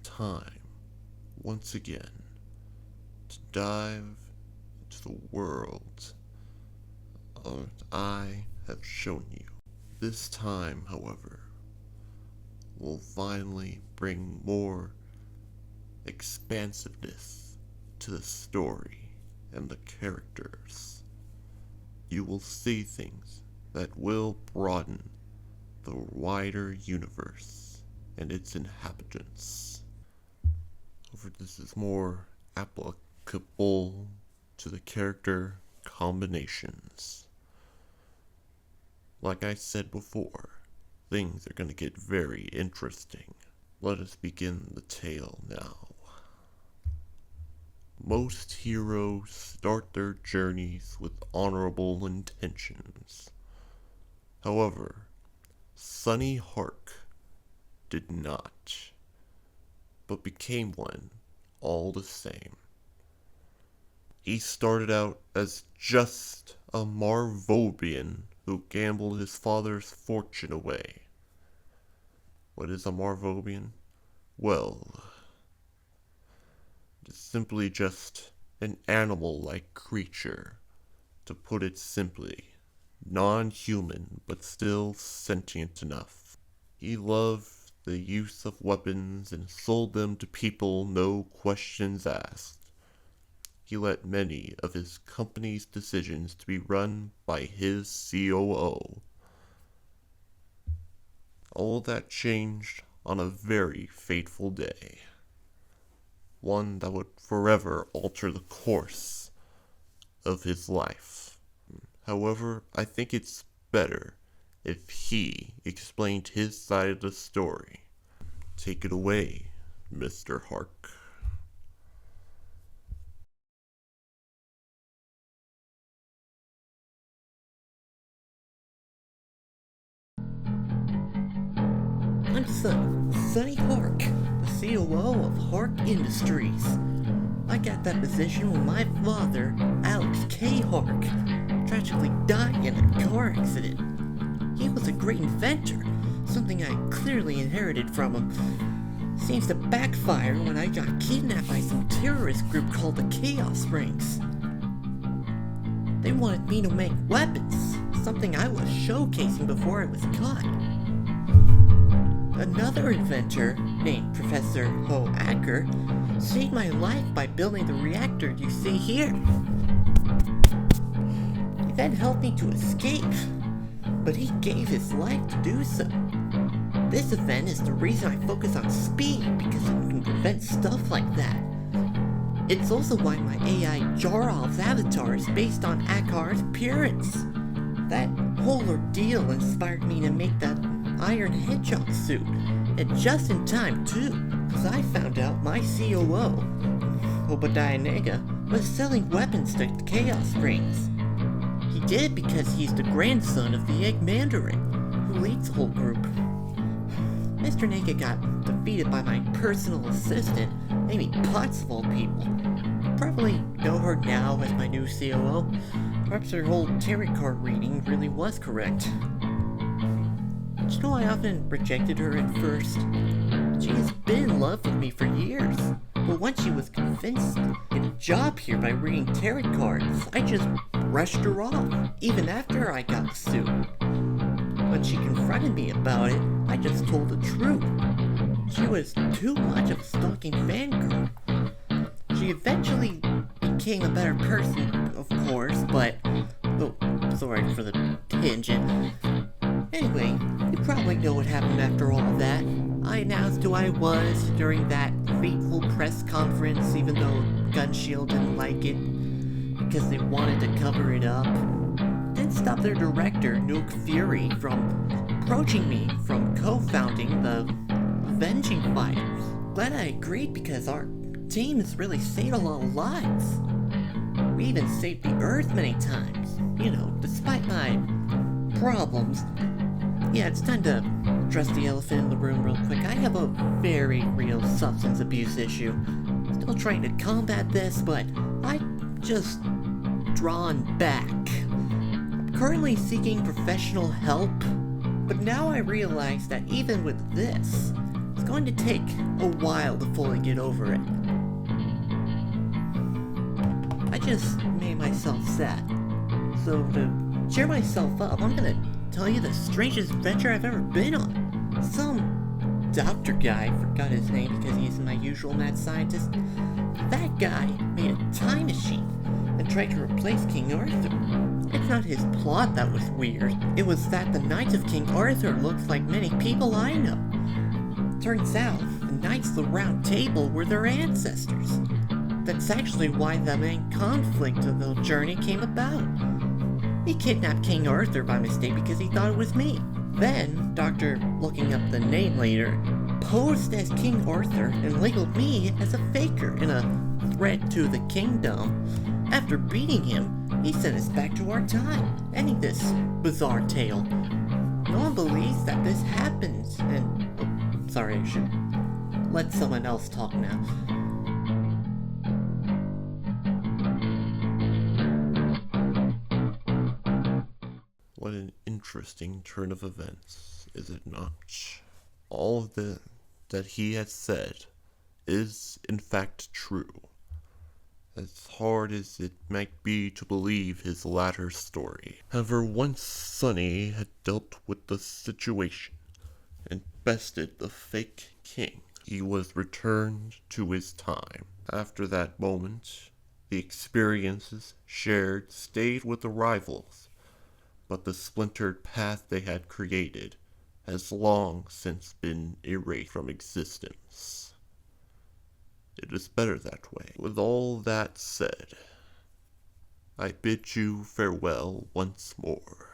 time, once again, to dive into the world that I have shown you. This time, however, will finally bring more expansiveness to the story and the characters. You will see things that will broaden the wider universe and its inhabitants. However, this is more applicable to the character combinations. Like I said before, things are going to get very interesting. Let us begin the tale now. Most heroes start their journeys with honorable intentions. However, Sonny Hark did not, but became one all the same. He started out as just a Marvobian who gambled his father's fortune away. What is a Marvobian? Well, it's simply just an animal-like creature, to put it simply. Non-human, but still sentient enough. He loved the use of weapons and sold them to people, no questions asked. He let many of his company's decisions to be run by his COO. All that changed on a very fateful day. One that would forever alter the course of his life. However, I think it's better if he explained his side of the story. Take it away, Mr. Hark. I'm Sonny Hark, the COO of Hark Industries. I got that position when my father, Alex K. Hark, tragically died in a car accident. He was a great inventor, something I clearly inherited from him. Seems to backfire when I got kidnapped by some terrorist group called the Chaos Rings. They wanted me to make weapons, something I was showcasing before I was caught. Another inventor, named Professor Ho Acker, saved my life by building the reactor you see here. He then helped me to escape, but he gave his life to do so. This event is the reason I focus on speed, because it can prevent stuff like that. It's also why my AI Jarl's avatar is based on Akkar's appearance. That whole ordeal inspired me to make that Iron Hedgehog suit, and just in time too, because I found out my COO, Obadiah Nega, was selling weapons to Chaos Rings. He did because he's the grandson of the Egg Mandarin, who leads the whole group. Mr. Nega got defeated by my personal assistant, Amy Potts of all people. Probably know her now as my new COO. Perhaps her whole tarot card reading really was correct. You know, I often rejected her at first. She has been in love with me for years, but once she was convinced to get a job here by reading tarot cards, I just brushed her off, even after I got the suit. When she confronted me about it, I just told the truth. She was too much of a stalking fangirl. She eventually became a better person, of course, but... Oh, sorry for the tangent. Anyway, you probably know what happened after all of that. I announced who I was during that fateful press conference, even though Gunshield didn't like it, because they wanted to cover it up. Didn't stop their director, Nuke Fury, from approaching me from co-founding the Avenging Fighters. Glad I agreed, because our team has really saved a lot of lives. We even saved the Earth many times, you know, despite my problems. Yeah, it's time to address the elephant in the room real quick. I have a very real substance abuse issue. Still trying to combat this, but I'm just drawn back. I'm currently seeking professional help, but now I realize that even with this, it's going to take a while to fully get over it. I just made myself sad. So to cheer myself up, I'm gonna tell you the strangest adventure I've ever been on. Some doctor guy, forgot his name because he's my usual mad scientist. That guy made a time machine and tried to replace King Arthur. It's not his plot that was weird. It was that the Knights of King Arthur looks like many people I know. Turns out, the Knights of the Round Table were their ancestors. That's actually why the main conflict of the journey came about. He kidnapped King Arthur by mistake because he thought it was me. Then, Doctor, looking up the name later, posed as King Arthur and labeled me as a faker in a threat to the kingdom. After beating him, he sent us back to our time, ending this bizarre tale. No one believes that this happens, and... sorry, I should let someone else talk now. What an interesting turn of events, is it not? All of that he has said is, in fact, true. As hard as it might be to believe his latter story. However, once Sonny had dealt with the situation and bested the fake king, he was returned to his time. After that moment, the experiences shared stayed with the rivals, but the splintered path they had created has long since been erased from existence. It is better that way. With all that said, I bid you farewell once more.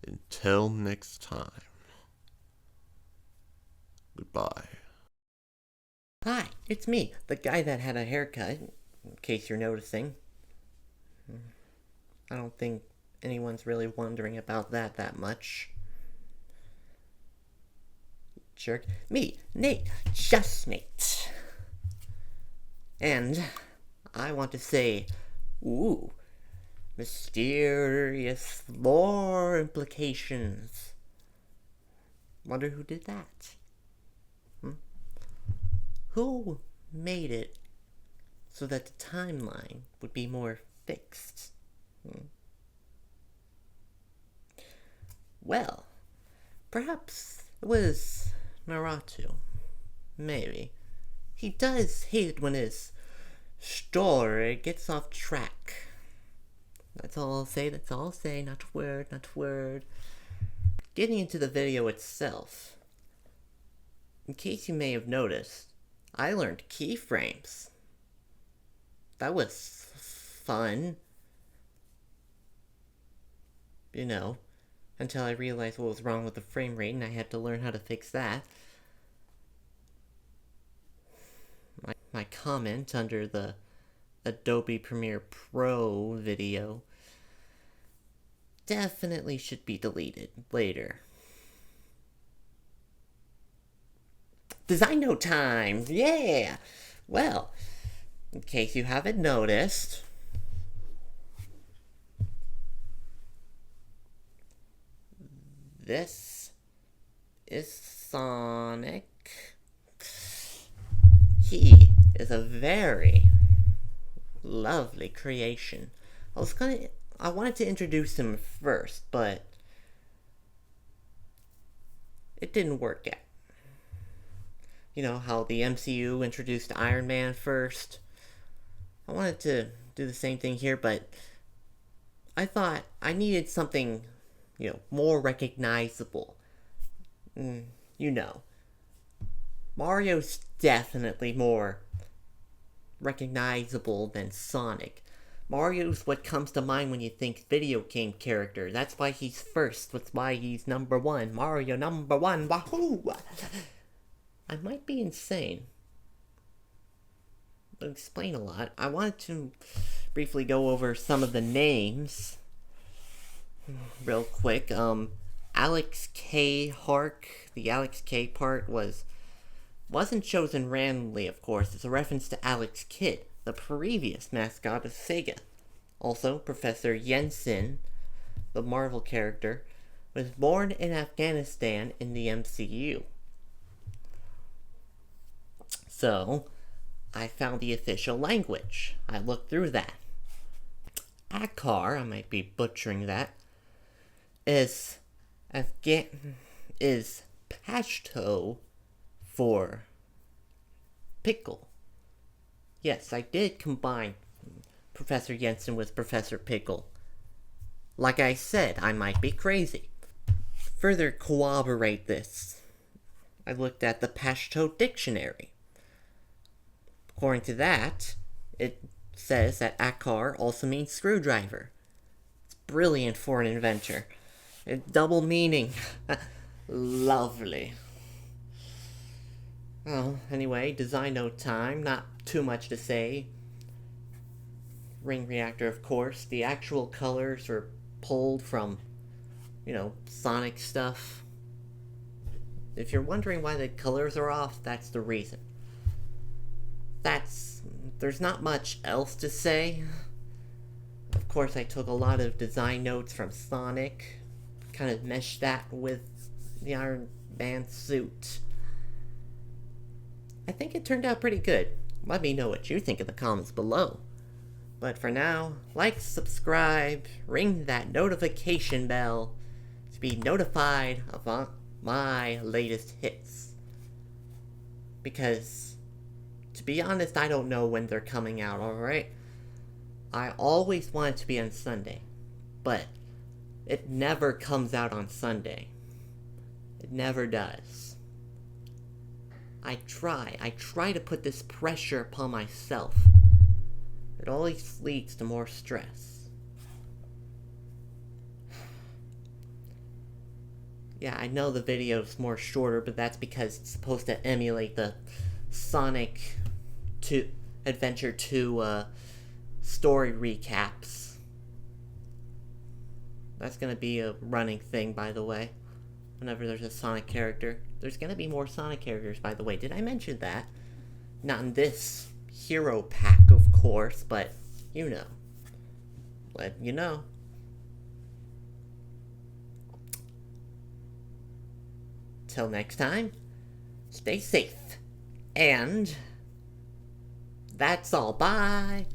Until next time. Goodbye. Hi, it's me, the guy that had a haircut, in case you're noticing. I don't think anyone's really wondering about that much. Jerk. Me, Nate, just Nate. And I want to say, ooh, mysterious lore implications. Wonder who did that? Who made it so that the timeline would be more fixed? Well, perhaps it was Naruto. Maybe. He does hate when his story gets off track. That's all I'll say, not a word. Getting into the video itself. In case you may have noticed, I learned keyframes. That was fun. You know, until I realized what was wrong with the frame rate and I had to learn how to fix that. My comment under the Adobe Premiere Pro video definitely should be deleted later. Design note time! Yeah! Well, in case you haven't noticed, this is Sonic. He is a very lovely creation. I wanted to introduce him first, but it didn't work out. You know how the MCU introduced Iron Man first? I wanted to do the same thing here, but I thought I needed something, more recognizable. Mario's definitely more recognizable than Sonic. Mario's what comes to mind when you think video game character. That's why he's first. That's why he's number one. Mario number one. Wahoo! I might be insane. But explain a lot. I wanted to briefly go over some of the names. Real quick. Alex K. Hark. The Alex K part wasn't chosen randomly, of course. It's a reference to Alex Kidd, the previous mascot of Sega. Also, Professor Jensen, the Marvel character, was born in Afghanistan in the MCU. So, I found the official language. I looked through that. Akar, I might be butchering that, is Pashto for pickle. Yes, I did combine Professor Jensen with Professor Pickle. Like I said, I might be crazy. Further corroborate this, I looked at the Pashto dictionary. According to that, it says that Akar also means screwdriver. It's brilliant for an inventor. It's double meaning. Lovely. Well, anyway, design note time. Not too much to say. Ring reactor, of course. The actual colors are pulled from, Sonic stuff. If you're wondering why the colors are off, that's the reason. There's not much else to say. Of course, I took a lot of design notes from Sonic, kind of meshed that with the Iron Man suit. I think it turned out pretty good. Let me know what you think in the comments below. But for now, like, subscribe, ring that notification bell to be notified of my latest hits. Because, to be honest, I don't know when they're coming out, alright? I always want it to be on Sunday, but it never comes out on Sunday. It never does. I try to put this pressure upon myself. It always leads to more stress. Yeah, I know the video's more shorter, but that's because it's supposed to emulate the Sonic 2 Adventure 2 story recaps. That's gonna be a running thing, by the way. Whenever there's a Sonic character. There's gonna be more Sonic characters, by the way. Did I mention that? Not in this hero pack, of course, but let you know. Till next time, stay safe. And that's all. Bye.